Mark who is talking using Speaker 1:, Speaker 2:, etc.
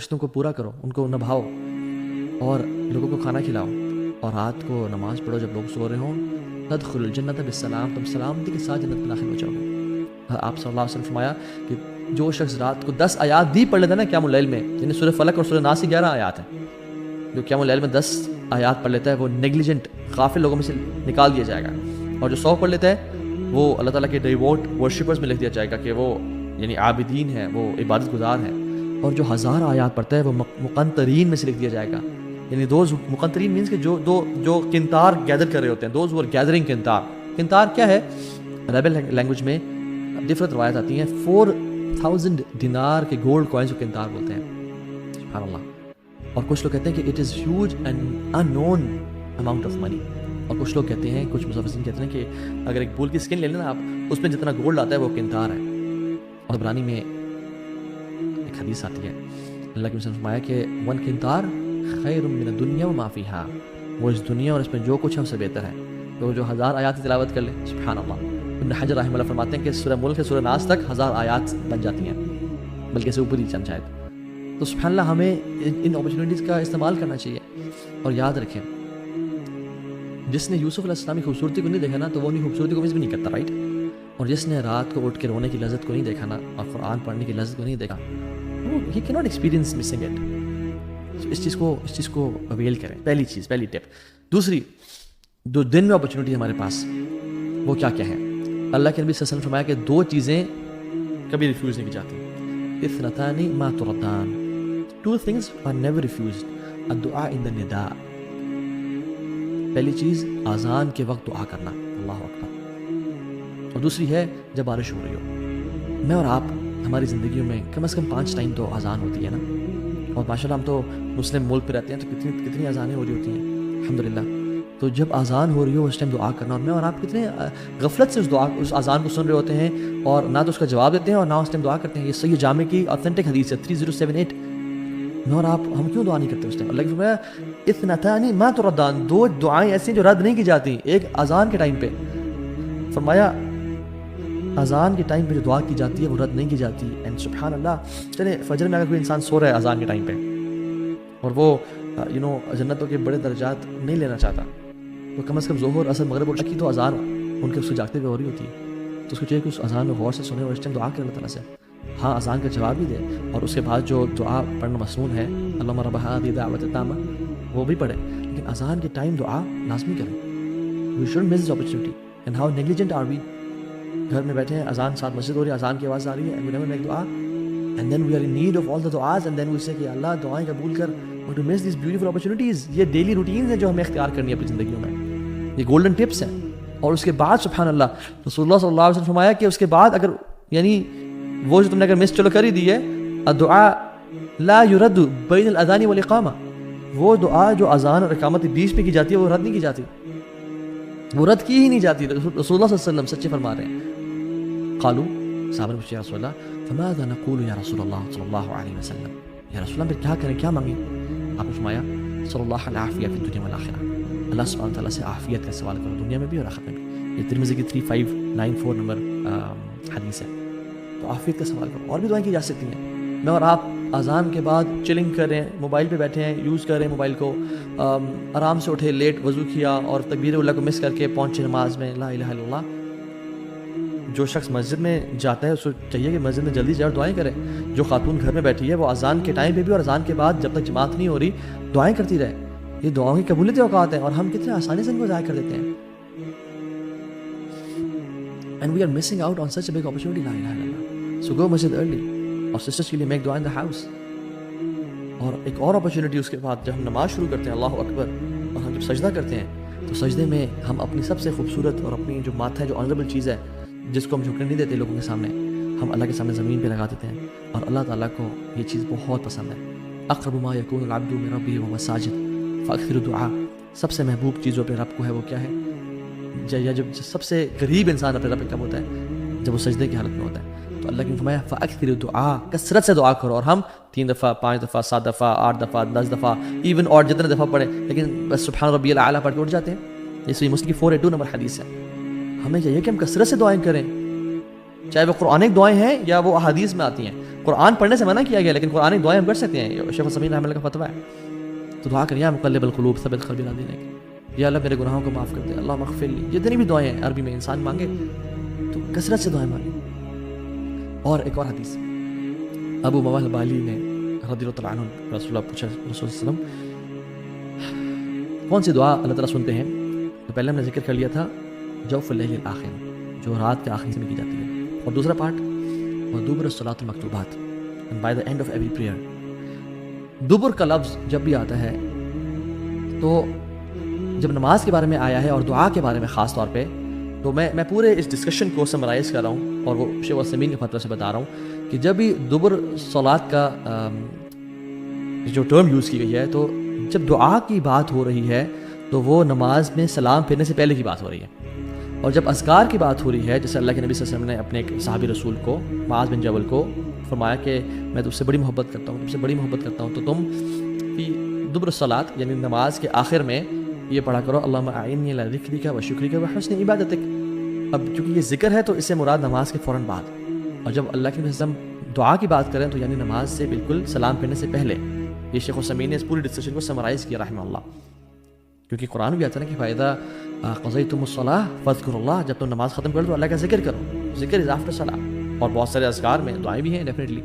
Speaker 1: رشتوں کو پورا کرو، ان کو نبھاؤ اور لوگوں کو کھانا کھلاؤ، اور رات کو نماز پڑھو جب لوگ سو رہے ہوں، تدخل الجنت بالسلام، تم سلامتی کے ساتھ جنت میں داخل ہو جاؤ گے۔ آپ صلی اللہ علیہ وسلم فرمایا کہ جو شخص رات کو 10 آیات بھی پڑھ لیتا ہے نا قیام اللیل میں، یعنی سورہ فلق اور سورہ ناس کی 11 آیات ہیں، جو قیام اللیل میں 10 آیات پڑھ لیتا ہے وہ نیگلیجنٹ غافل لوگوں میں سے نکال دیا جائے گا، اور جو 100 پڑھ لیتا ہے وہ اللہ تعالیٰ کے ڈیووٹ ورشپرز میں لکھ دیا جائے گا کہ وہ یعنی عابدین ہیں، وہ عبادت گزار ہیں، اور جو 1000 آیات پڑھتا ہے وہ مقنطرین میں سے لکھ دیا جائے گا، یعنی دوز مقنطرین مینس کہ جو کنتار گیدر کر رہے ہوتے ہیں، دوز ہو گیدرنگ کنتار۔ کنتار کیا ہے؟ عربی لینگویج میں ڈفرنٹ روایت آتی ہیں، 4000 دینار کے گولڈ کوائنز کو کنتار بولتے ہیں، سبحان اللہ۔ اور کچھ لوگ کہتے ہیں کہ it is huge and unknown amount of money, اور کچھ لوگ کہتے ہیں، کچھ مفسرین کہتے ہیں کہ اگر ایک بول کی اسکن لے لیں نا آپ، اس میں جتنا گولڈ آتا ہے وہ کنتار ہے۔ اور عبرانی میں ایک حدیث آتی ہے، اللہ کے رسول نے فرمایا کہ 1 کنتار خیر من الدنیا وما فیہا، وہ اس دنیا اور اس میں جو کچھ ہے اس سے بہتر ہے۔ تو جو 1000 آیات کی تلاوت کر لے، سبحان اللہ۔ ابن حجر رحمہ اللہ فرماتے ہیں کہ سورہ ملک سے سورہ ناس تک 1000 آیات بن جاتی ہیں، بلکہ سے اوپر ہی چند شاید۔ تو سبحان اللہ، ہمیں ان اپرچونیٹیز کا استعمال کرنا چاہیے۔ اور یاد رکھیں، جس نے یوسف علیہ السلام کی خوبصورتی کو نہیں دیکھا نا تو وہ اپنی خوبصورتی کو مس بھی نہیں کرتا، رائٹ؟ اور جس نے رات کو اٹھ کے رونے کی لذت کو نہیں دیکھا نا اور قرآن پڑھنے کی لذت کو نہیں دیکھا، وہ ہی کی ناٹ ایکسپیرینس مسنگ اٹ۔ اس چیز کو اویل کریں، پہلی ٹپ۔ دوسری، جو دن میں اپرچونیٹی ہمارے پاس وہ کیا کیا ہے؟ اللہ کے نبی صلی اللہ علیہ وسلم نے فرمایا کہ 2 چیزیں کبھی ریفیوز نہیں کی جاتی، اثنتان ما تردان، 2 things are never refused، الدعاء عند النداء، پہلی چیز اذان کے وقت دعا کرنا، اللہ اکبر، اور دوسری ہے جب بارش ہو رہی ہو۔ میں اور آپ ہماری زندگیوں میں کم از کم 5 ٹائم تو اذان ہوتی ہے نا، اور ماشاء اللہ ہم تو مسلم ملک پہ رہتے ہیں تو کتنی اذانیں ہو رہی ہوتی ہیں الحمدللہ۔ تو جب اذان ہو رہی ہو اس ٹائم دعا کرنا، اور میں اور آپ کتنے غفلت سے اس اذان کو سن رہے ہوتے ہیں اور نہ تو اس کا جواب دیتے ہیں اور نہ اس ٹائم دعا کرتے ہیں۔ یہ صحیح جامع کی آتھینٹک حدیث ہے 3078۔ میں اور آپ ہم کیوں دعا نہیں کرتے اس ٹائم؟ اللہ کی فرمایا اثنتان ما تردان، 2 دعائیں ایسی جو رد نہیں کی جاتی، ایک اذان کے ٹائم پہ، فرمایا اذان کے ٹائم پہ جو دعا کی جاتی ہے وہ رد نہیں کی جاتی۔ اینڈ سبحان اللہ، چلے فجر میں اگر کوئی انسان سو رہا ہے اذان کے ٹائم پہ اور وہ جنتوں کے بڑے درجات نہیں لینا چاہتا، تو کم از کم ظہر عصر مغرب اور عشاء کی تو اذان ان کے اس کو جاگتے ہوئے ہو رہی ہوتی ہے، تو اس کو چاہیے کہ اس اذان میں غور سے سنے اور اس ٹائم دعا کرے اللہ تعالیٰ سے۔ ہاں، اذان کا جواب بھی دے، اور اس کے بعد جو دعا پڑھنا مسنون ہے، اللہم رب هذه الدعوة التامة، وہ بھی پڑھے، لیکن اذان کے ٹائم دعا لازمی کریں۔ We shouldn't miss this opportunity, and how negligent are we. گھر میں بیٹھے ہیں، اذان ساتھ مسجد ہو رہی ہے، اذان کی آواز آ رہی ہے، اینڈ وی نیور میک دعا، and then we are in need of all the دعاز، اینڈ دین وی سے کہ اللہ دعائیں قبول کر، اور to miss these beautiful opportunities. یہ ڈیلی روٹینز ہیں جو ہمیں اختیار کرنی ہے اپنی زندگیوں میں، یہ گولڈن ٹپس ہیں۔ اور اس کے بعد سبحان اللہ، رسول اللہ صلی اللہ علیہ وسلم فرمایا کہ اس کے بعد اگر یعنی وہ جو تم نے اگر مس چلو کر ہی دی ہے، الدعاء لا يرد بین الاذان والاقامہ، وہ دعا جو اذان اور اقامت کے بیچ میں کی جاتی ہے وہ رد نہیں کی جاتی، وہ رد کی ہی نہیں جاتی۔ رسول اللہ صلی اللہ علیہ وسلم سچے فرما رہے ہیں۔ قالوا، صحابہ نے پوچھا یا رسول اللہ فماذا نقول یا رسول اللہ صلی اللہ علیہ وسلم، یا رسول اللہ پھر کیا کریں، کیا مانگیں؟ آپ نے فرمایا صلی اللہ العافیہ فی الدنیا والآخرہ، اللہ سبحانہ تعالیٰ سے عافیت کا سوال کرو دنیا میں بھی اور آخرت میں بھی۔ یہ ترمذی کی 3594 نمبر حدیث ہے۔ تو عافیت کا سوال کرو، اور بھی دعائیں کی جا سکتی ہیں۔ میں اور آپ اذان کے بعد چلنگ کر رہے ہیں، موبائل پہ بیٹھے ہیں، یوز کر رہے ہیں موبائل کو، آرام سے اٹھے، لیٹ وضو کیا اور تکبیر اللہ کو مس کر کے پہنچے نماز میں، لا الہ الا اللہ۔ جو شخص مسجد میں جاتا ہے اس کو چاہیے کہ مسجد میں جلدی جائے اور دعائیں کرے۔ جو خاتون گھر میں بیٹھی ہے وہ اذان کے ٹائم پہ بھی اور اذان کے بعد جب تک جماعت نہیں ہو رہی دعائیں کرتی رہے۔ یہ دعاؤں کی قبولیت اوقات ہیں اور ہم کتنے آسانی سے ان کو ضائع کر دیتے ہیں۔ And we are missing out on such a big opportunity, la ilaha illallah. So go masjid early, اور sisters کے لیے make dua in the house۔ اور ایک اور اپرچونیٹی اس کے بعد جب ہم نماز شروع کرتے ہیں، اللہ اکبر، اور ہم جب سجدہ کرتے ہیں تو سجدے میں ہم اپنی سب سے خوبصورت اور اپنی جو ماتھا ہے، جو آنریبل چیز ہے جس کو ہم جھکنے نہیں دیتے لوگوں کے سامنے، ہم اللہ کے سامنے زمین پہ لگا دیتے ہیں، اور اللہ تعالیٰ کو یہ چیز بہت پسند ہے۔ اقرب ما یکون العبد من ربہ وهو ساجد فاکثروا الدعاء، سب سے محبوب چیز جو اپنے رب کو ہے وہ کیا ہے؟ یا جب سب سے قریب انسان اپنے رب کب ہوتا ہے؟ جب وہ سجدے کی حالت میں ہوتا ہے۔ تو اللہ کی فرمایا فاکثروا الدعاء، کثرت سے دعا کرو، اور ہم 3 دفعہ 5 دفعہ 7 دفعہ 8 دفعہ 10 دفعہ ایون اور جتنے دفعہ پڑھیں، لیکن بس سبحان ربی الاعلیٰ پڑھ کے اٹھ جاتے ہیں۔ یہ صحیح مسلم کی 482 نمبر حدیث ہے۔ ہمیں چاہیے کہ ہم کثرت سے دعائیں کریں، چاہے وہ قرآنک دعائیں ہیں یا وہ احادیث میں آتی ہیں. قرآن پڑھنے سے منع کیا گیا لیکن قرآنک دعائیں ہم کر سکتے ہیں. شیخ السمین رحمۃ اللہ کا فتویٰ ہے. تو دعا کریں یا مقلب القلوب ثبت قلبی علی دینک، یا اللہ میرے گناہوں کو معاف کر دے، اللہ مغفر لی. جتنی بھی دعائیں ہیں عربی میں انسان مانگے تو کثرت سے دعائیں مانگیں. اور ایک اور حدیث ابو موال البالی نے رضی اللہ تعالیٰ عنہ رسول اللہ پوچھا رسول اللہ علیہ وسلم کون سی دعا اللہ تعالیٰ سنتے ہیں؟ تو پہلے ہم نے ذکر کر لیا تھا جوف اللیل الآخر، جو رات کے آخری میں کی جاتی ہے. اور دوسرا پارٹ ودبر الصلاۃ المکتوبات، and by the end of every prayer. دبر کا لفظ جب بھی آتا ہے تو جب نماز کے بارے میں آیا ہے اور دعا کے بارے میں خاص طور پہ، تو میں پورے اس ڈسکشن کو سمرائز کر رہا ہوں اور وہ شیخ السمین کے فتویٰ سے بتا رہا ہوں کہ جب بھی دبر صلات کا جو ٹرم یوز کی گئی ہے تو جب دعا کی بات ہو رہی ہے تو وہ نماز میں سلام پھرنے سے پہلے کی بات ہو رہی ہے. اور جب اذکار کی بات ہو رہی ہے، جیسے اللہ کے نبی صلی اللہ علیہ وسلم نے اپنے ایک صحابی رسول کو معاذ بن جبل کو فرمایا کہ میں تم سے بڑی محبت کرتا ہوں، تم سے بڑی محبت کرتا ہوں، تو تم فی دبر الصلاۃ یعنی نماز کے آخر میں یہ پڑھا کرو اللہم اعنی علی ذکرک و شکرک و حسن عبادتک. اب چونکہ یہ ذکر ہے تو اس سے مراد نماز کے فوراً بعد، اور جب اللہ کے نبی صلی اللہ علیہ وسلم دعا کی بات کریں تو یعنی نماز سے بالکل سلام پھرنے سے پہلے. یہ شیخ السمین نے اس پوری ڈسکشن کو سمرائز کیا رحمہ اللہ، کیونکہ قرآن بھی آتا ہے نا کہ فَإِذَا قَضَيْتُمُ الصَّلَاةَ فَاذْكُرُوا اللَّهَ، جب تم نماز ختم کر دو اللہ کا ذکر کرو. ذکر از آفٹر صلاۃ. اور بہت سارے اذکار میں دعائیں بھی ہیں ڈیفینیٹلی.